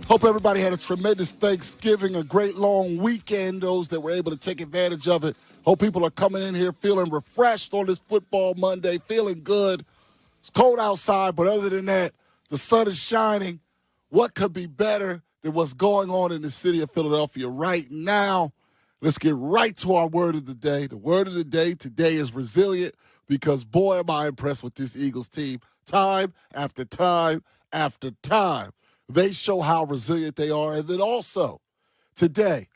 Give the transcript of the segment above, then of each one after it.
Hope everybody had a tremendous Thanksgiving, a great long weekend, those that were able to take advantage of it. Hope people are coming in here feeling refreshed on this football Monday, feeling good. It's cold outside, but other than that, the sun is shining. What could be better than what's going on in the city of Philadelphia right now? Let's get right to our word of the day. The word of the day today is resilient because, boy, am I impressed with this Eagles team. Time after time after time, they show how resilient they are. And then also, today,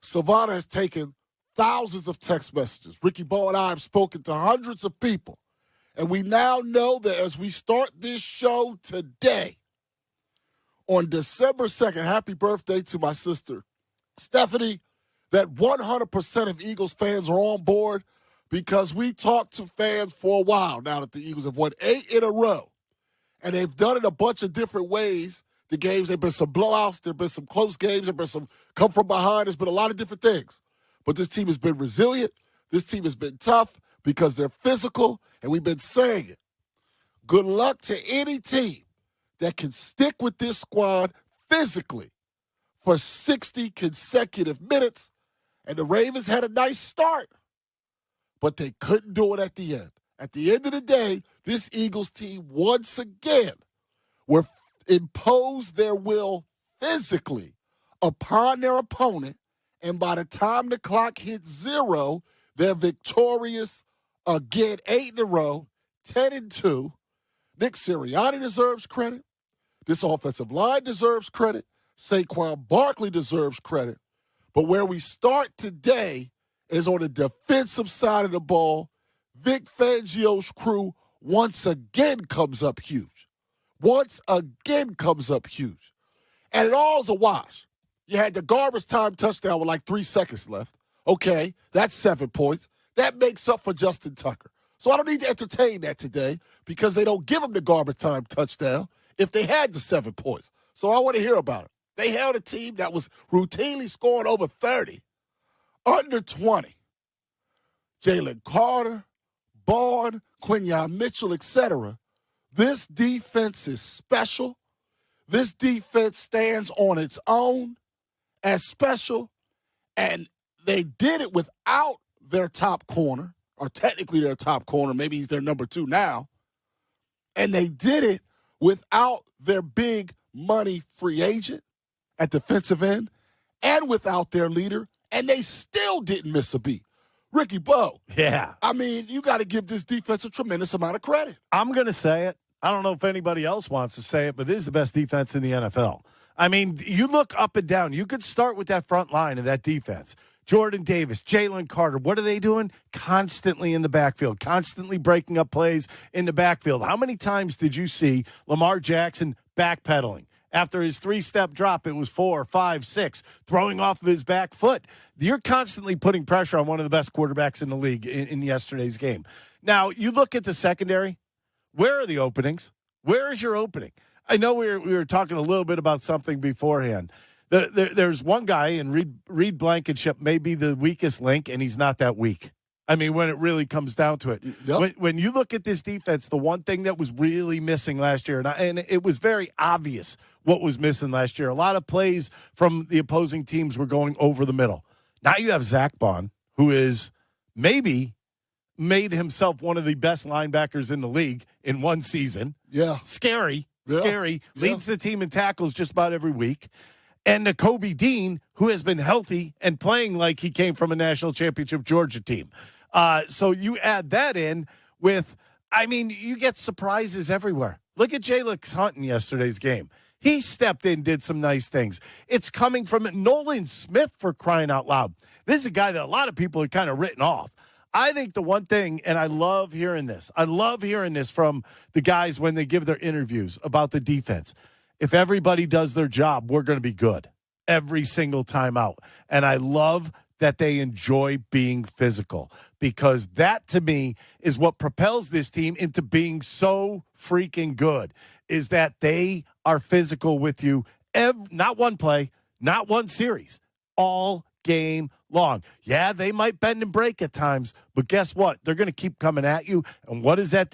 Savannah has taken thousands of text messages. Ricky Bo and I have spoken to hundreds of people. And we now know that as we start this show today, on December 2nd, happy birthday to my sister, Stephanie, that 100% of Eagles fans are on board because we talked to fans for a while now that the Eagles have won 8 in a row. And they've done it a bunch of different ways. The games, there have been some blowouts, there have been some close games, there have been some come from behind. There's been a lot of different things. But this team has been resilient. This team has been tough because they're physical, and we've been saying it. Good luck to any team that can stick with this squad physically for 60 consecutive minutes. And the Ravens had a nice start, but they couldn't do it at the end. At the end of the day, this Eagles team once again will impose their will physically upon their opponent, and by the time the clock hits 0, they're victorious again, 8 in a row, 10-2. Nick Sirianni deserves credit. This offensive line deserves credit. Saquon Barkley deserves credit. But where we start today is on the defensive side of the ball. Vic Fangio's crew once again comes up huge. Once again comes up huge. And it all's a wash. You had the garbage time touchdown with like 3 seconds left. Okay, that's 7 points. That makes up for Justin Tucker. So I don't need to entertain that today because they don't give him the garbage time touchdown if they had the 7 points. So I want to hear about it. They held a team that was routinely scoring over 30, under 20. Jaylen Carter, Bond, Quinyon Mitchell, etc. This defense is special. This defense stands on its own as special, and they did it without their top corner, or technically their top corner. Maybe he's their number 2 now. And they did it without their big money free agent at defensive end and without their leader, and they still didn't miss a beat. Ricky Bo. Yeah. I mean, you got to give this defense a tremendous amount of credit. I'm going to say it. I don't know if anybody else wants to say it, but this is the best defense in the NFL. I mean, you look up and down. You could start with that front line of that defense. Jordan Davis, Jaylen Carter, what are they doing? Constantly in the backfield, constantly breaking up plays in the backfield. How many times did you see Lamar Jackson backpedaling? After his 3-step drop, it was 4, 5, 6, throwing off of his back foot. You're constantly putting pressure on one of the best quarterbacks in the league in yesterday's game. Now, you look at the secondary. Where are the openings? Where is your opening? I know we were talking a little bit about something beforehand. There's one guy, and Reed Blankenship may be the weakest link, and he's not that weak. I mean, when it really comes down to it. Yep. When you look at this defense, the one thing that was really missing last year, and it was very obvious what was missing last year, a lot of plays from the opposing teams were going over the middle. Now you have Zach Bond, who is maybe made himself one of the best linebackers in the league in one season. Yeah. Scary. Yeah. Leads the team in tackles just about every week. And Nakobe Dean, who has been healthy and playing like he came from a national championship Georgia team. So you add that in with, I mean, you get surprises everywhere. Look at Jalen Hunt in yesterday's game. He stepped in, did some nice things. It's coming from Nolan Smith, for crying out loud. This is a guy that a lot of people are kind of written off. I think the one thing, and I love hearing this from the guys when they give their interviews about the defense. If everybody does their job, we're going to be good every single time out. And I love that they enjoy being physical, because that, to me, is what propels this team into being so freaking good, is that they are physical with you, not one play, not one series, all game long. Yeah, they might bend and break at times, but guess what? They're going to keep coming at you, and what does that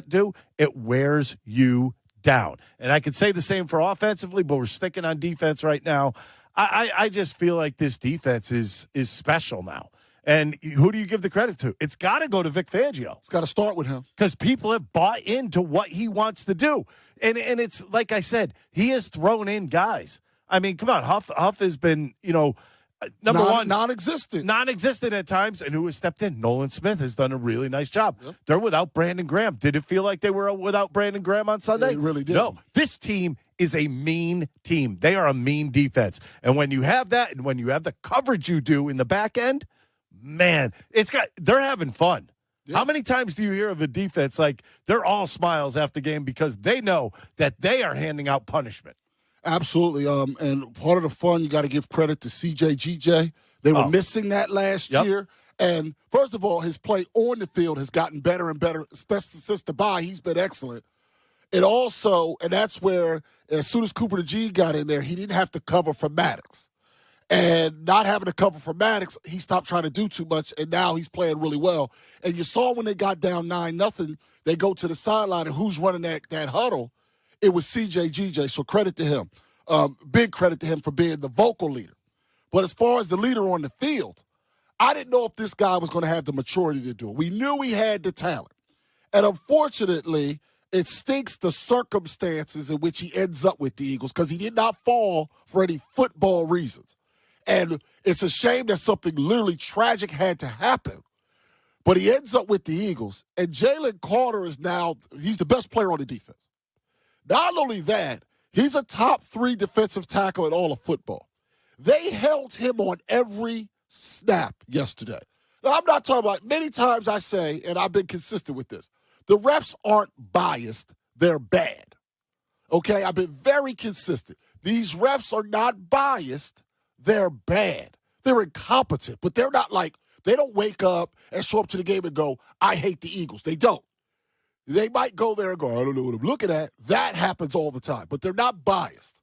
do? It wears you down. And I could say the same for offensively, but we're sticking on defense right now. I just feel like this defense is special now. And who do you give the credit to? It's got to go to Vic Fangio. It's got to start with him. Because people have bought into what he wants to do. And it's, like I said, he has thrown in guys. I mean, come on, Huff has been, number one. Non-existent at times. And who has stepped in? Nolan Smith has done a really nice job. Yep. They're without Brandon Graham. Did it feel like they were without Brandon Graham on Sunday? It really did. No. This team is a mean team. They are a mean defense. And when you have that and when you have the coverage you do in the back end, man, they're having fun. Yeah. How many times do you hear of a defense like they're all smiles after game because they know that they are handing out punishment? Absolutely. And part of the fun, you got to give credit to CJ. They were missing that last year. And first of all, his play on the field has gotten better and better, especially since the bye. He's been excellent. And that's where, as soon as Cooper DeJean got in there, he didn't have to cover for Maddox. And not having to cover for Maddox, he stopped trying to do too much, and now he's playing really well. And you saw when they got down 9-0, they go to the sideline, and who's running that huddle? It was CJ. So credit to him. Big credit to him for being the vocal leader. But as far as the leader on the field, I didn't know if this guy was going to have the maturity to do it. We knew he had the talent. And unfortunately, it stinks the circumstances in which he ends up with the Eagles because he did not fall for any football reasons. And it's a shame that something literally tragic had to happen. But he ends up with the Eagles. And Jaylen Carter he's the best player on the defense. Not only that, he's a top 3 defensive tackle in all of football. They held him on every snap yesterday. Now, I'm not talking about, many times I say, and I've been consistent with this, the refs aren't biased, they're bad. Okay, I've been very consistent. These refs are not biased, they're bad. They're incompetent, but they're not they don't wake up and show up to the game and go, I hate the Eagles. They don't. They might go there and go, I don't know what I'm looking at. That happens all the time, but they're not biased.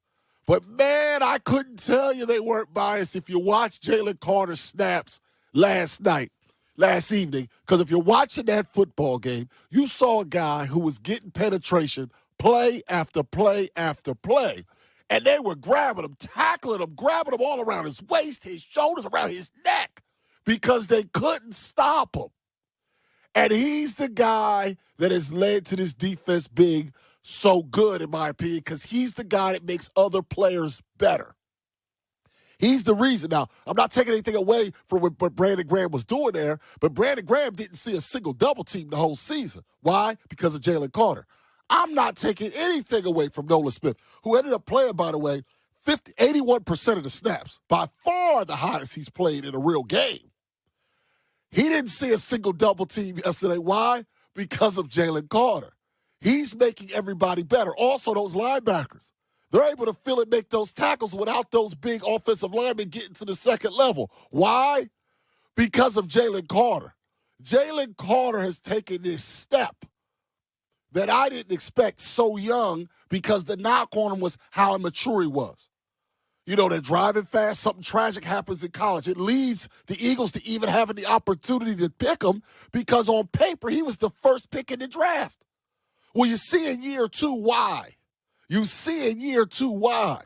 But, man, I couldn't tell you they weren't biased if you watched Jaylen Carter snaps last evening, because if you're watching that football game, you saw a guy who was getting penetration play after play after play. And they were grabbing him, tackling him, grabbing him all around his waist, his shoulders, around his neck, because they couldn't stop him. And he's the guy that has led to this defense being so good, in my opinion, because he's the guy that makes other players better. He's the reason. Now, I'm not taking anything away from what Brandon Graham was doing there, but Brandon Graham didn't see a single double team the whole season. Why? Because of Jaylen Carter. I'm not taking anything away from Nolan Smith, who ended up playing, by the way, 81% of the snaps, by far the highest he's played in a real game. He didn't see a single double team yesterday. Why? Because of Jaylen Carter. He's making everybody better. Also, those linebackers, they're able to fill and make those tackles without those big offensive linemen getting to the second level. Why? Because of Jaylen Carter. Jaylen Carter has taken this step that I didn't expect so young, because the knock on him was how immature he was. You know, they're driving fast. Something tragic happens in college. It leads the Eagles to even having the opportunity to pick him, because on paper he was the first pick in the draft. Well, you see in year 2 why. You see in year 2 why.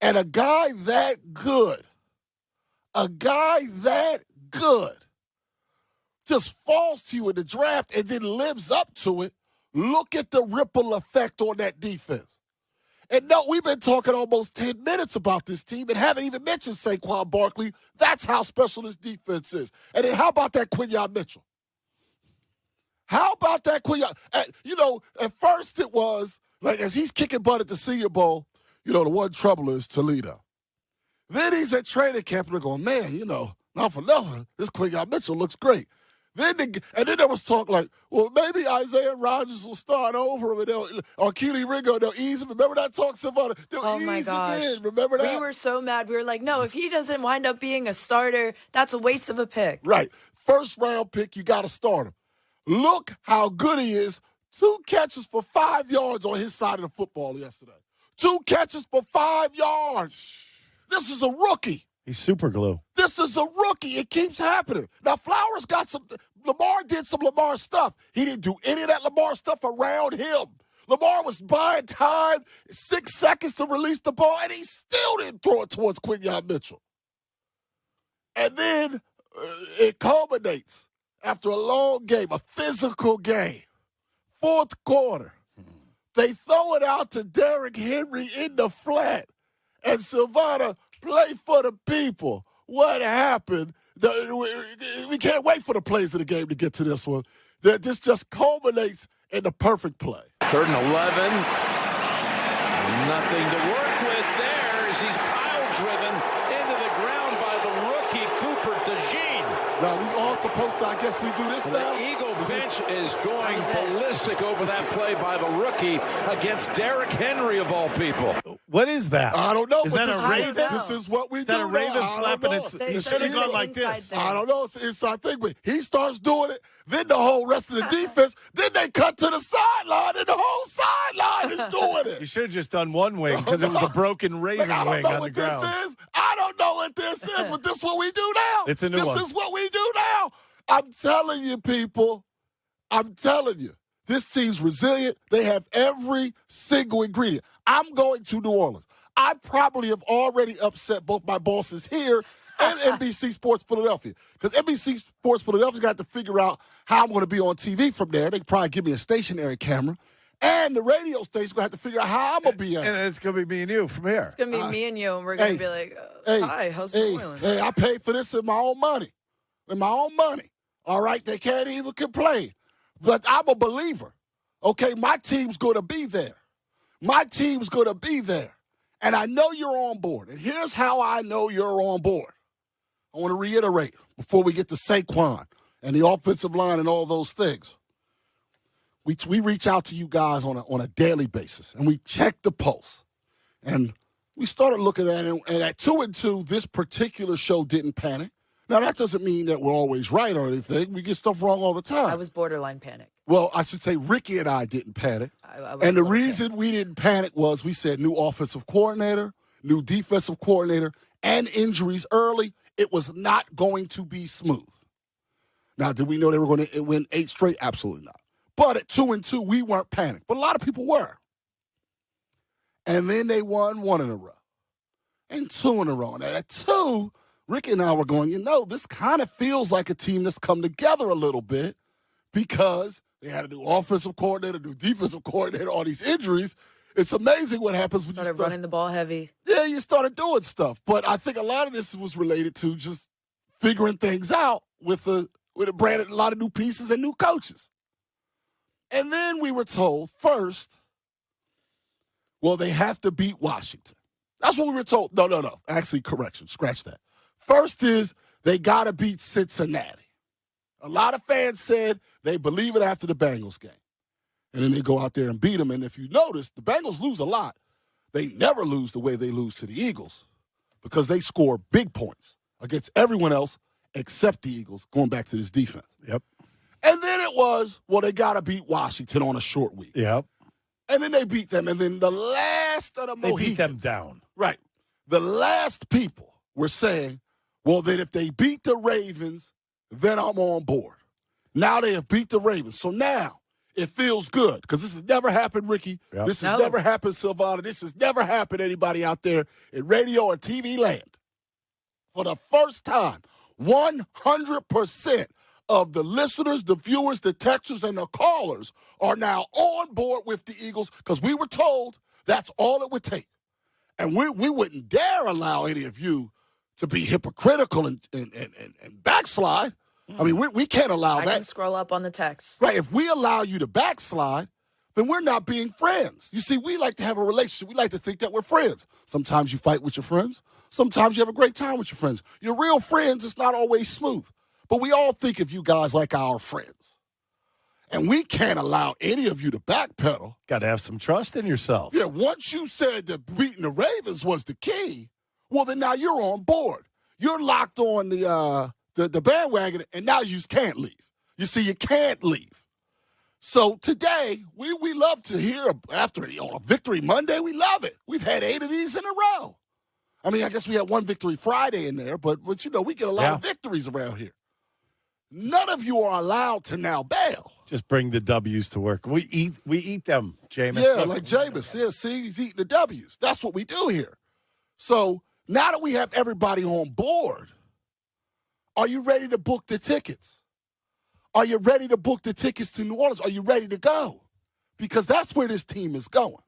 And a guy that good just falls to you in the draft and then lives up to it. Look at the ripple effect on that defense. And no, we've been talking almost 10 minutes about this team and haven't even mentioned Saquon Barkley. That's how special this defense is. And then how about that Quinyon Mitchell? How about that Quinyon? At first it was, as he's kicking butt at the Senior Bowl, the one trouble is Toledo. Then he's at training camp and they're going, man, not for nothing, this Quinyon Mitchell looks great. Then there was talk maybe Isaiah Rodgers will start over him, or Keely Ringo, they'll ease him. Remember that talk, Savannah? They'll ease him in. Remember that? We were so mad. We were like, no, if he doesn't wind up being a starter, that's a waste of a pick. Right. First round pick, you got to start him. Look how good he is. 2 catches for 5 yards on his side of the football yesterday. 2 catches for 5 yards. This is a rookie. He's super glue. This is a rookie. It keeps happening. Now, Flowers got Lamar did some Lamar stuff. He didn't do any of that Lamar stuff around him. Lamar was buying time, 6 seconds to release the ball, and he still didn't throw it towards Quinyon Mitchell. And then it culminates after a long game, a physical game. Fourth quarter, they throw it out to Derrick Henry in the flat. And Silvana, play for the people. What happened? We can't wait for the plays of the game to get to this one. This just culminates in the perfect play. 3rd and 11. Nothing to work with there as he's pile-driven into the ground by the rookie Cooper DeJean. Now, we all supposed to, I guess we do this now? The Eagle bench is going ballistic over that play by the rookie against Derrick Henry, of all people. What is that? I don't know. Is that a raven? This is what we do. Is that a raven flapping? It should have gone like this. There. I don't know. It's inside thing, but he starts doing it. Then the whole rest of the defense. Then they cut to the sideline, and the whole sideline is doing it. You should have just done one wing because it was a broken raven wing on the ground. I don't know what this is, but this is what we do now. It's a new one. This is what we do now. I'm telling you, people. I'm telling you. This team's resilient. They have every single ingredient. I'm going to New Orleans. I probably have already upset both my bosses here and NBC Sports Philadelphia. Because NBC Sports Philadelphia got to figure out how I'm going to be on TV from there. They probably give me a stationary camera. And the radio station's going to have to figure out how I'm going to be on. And it's going to be me and you from here. It's going to be me and you, and we're going to be like, hi, how's New Orleans? Hey, I paid for this in my own money. All right? They can't even complain. But I'm a believer. Okay? My team's going to be there. And I know you're on board. And here's how I know you're on board. I want to reiterate before we get to Saquon and the offensive line and all those things. We reach out to you guys on a daily basis, and we check the pulse. And we started looking at it, and at 2-2, this particular show didn't panic. Now, that doesn't mean that we're always right or anything. We get stuff wrong all the time. I was borderline panic. Well, I should say Ricky and I didn't panic. And the reason we didn't panic was we said new offensive coordinator, new defensive coordinator, and injuries early. It was not going to be smooth. Now, did we know they were going to win 8 straight? Absolutely not. But at 2-2, we weren't panicked. But a lot of people were. And then they won 1 in a row. And 2 in a row. And at 2, Ricky and I were going, this kind of feels like a team that's come together a little bit because they had a new offensive coordinator, new defensive coordinator, all these injuries. It's amazing what happens when you start running the ball heavy. Yeah, you started doing stuff. But I think a lot of this was related to just figuring things out with a brand, a lot of new pieces and new coaches. And then we were told first, they have to beat Washington. That's what we were told. No. Actually, correction. Scratch that. First is they got to beat Cincinnati. A lot of fans said they believe it after the Bengals game. And then they go out there and beat them. And if you notice, the Bengals lose a lot. They never lose the way they lose to the Eagles because they score big points against everyone else except the Eagles, going back to this defense. Yep. And then it was, they got to beat Washington on a short week. Yep. And then they beat them. And then the last of the Mohicans. They beat them down. Right. The last people were saying, then if they beat the Ravens, then I'm on board. Now they have beat the Ravens. So now it feels good because this has never happened, Ricky. Yep. This has never happened, Silvana. This has never happened to anybody out there in radio or TV land. For the first time, 100% of the listeners, the viewers, the texters, and the callers are now on board with the Eagles because we were told that's all it would take. And we wouldn't dare allow any of you to be hypocritical and backslide. I mean, we can't allow that. I can scroll up on the text. Right. If we allow you to backslide, then we're not being friends. You see, we like to have a relationship. We like to think that we're friends. Sometimes you fight with your friends. Sometimes you have a great time with your friends. Your real friends, it's not always smooth. But we all think of you guys like our friends. And we can't allow any of you to backpedal. Got to have some trust in yourself. Yeah, once you said that beating the Ravens was the key, then now you're on board. You're locked on the bandwagon, and now you just can't leave. You see, you can't leave. So today, we love to hear after on a Victory Monday. We love it. We've had 8 of these in a row. I mean, I guess we had one Victory Friday in there, but we get a lot of victories around here. None of you are allowed to now bail. Just bring the W's to work. We eat them, Jameis. Yeah, like Jameis. Yeah, see, he's eating the W's. That's what we do here. So now that we have everybody on board, are you ready to book the tickets? Are you ready to book the tickets to New Orleans? Are you ready to go? Because that's where this team is going.